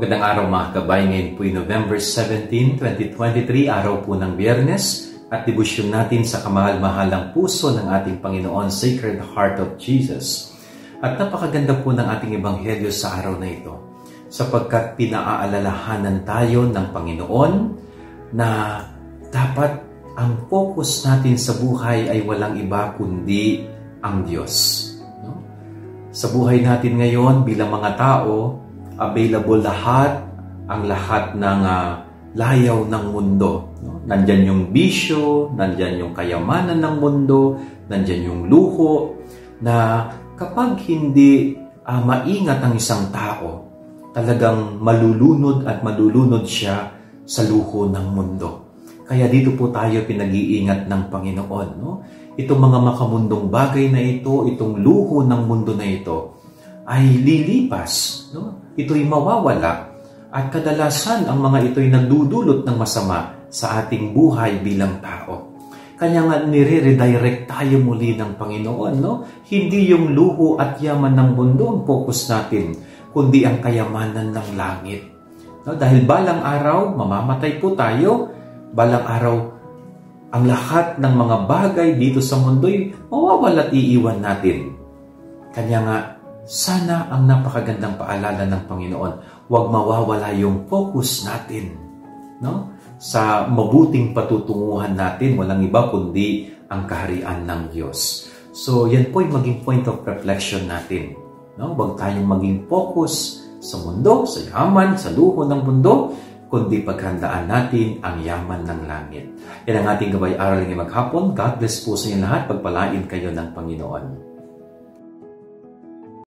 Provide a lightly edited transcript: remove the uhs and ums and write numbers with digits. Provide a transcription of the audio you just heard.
Magandang araw mga kabay, ngayon po ay November 17, 2023, araw po ng Biyernes at debosyon natin sa kamahal-mahalang puso ng ating Panginoon, Sacred Heart of Jesus. At napakaganda po ng ating ebanghelyo sa araw na ito sapagkat pinaaalalahanan tayo ng Panginoon na dapat ang focus natin sa buhay ay walang iba kundi ang Diyos. Sa buhay natin ngayon bilang mga tao, available ang lahat ng layaw ng mundo. Nandyan yung bisyo, nandyan yung kayamanan ng mundo, nandyan yung luho, na kapag hindi maingat ang isang tao, talagang malulunod at malulunod siya sa luho ng mundo. Kaya dito po tayo pinag-iingat ng Panginoon. Itong mga makamundong bagay na ito, itong luho ng mundo na ito, ay lilipas. Ito'y mawawala. At kadalasan ang mga ito'y nagdudulot ng masama sa ating buhay bilang tao. Kanya nga nire-redirect tayo muli ng Panginoon. Hindi yung luho at yaman ng mundo ang focus natin, kundi ang kayamanan ng langit. Dahil balang araw, mamamatay po tayo. Balang araw, ang lahat ng mga bagay dito sa mundo'y mawawala at iiwan natin. Kanya nga, sana ang napakagandang paalala ng Panginoon, huwag mawawala yung focus natin sa mabuting patutunguhan natin. Walang iba kundi ang kaharian ng Diyos. So yan po yung maging point of reflection natin. Huwag tayong maging focus sa mundo, sa yaman, sa luho ng mundo, kundi paghandaan natin ang yaman ng langit. Yan ang ating gabay-aral ngayong maghapon. God bless po sa inyo lahat. Pagpalain kayo ng Panginoon.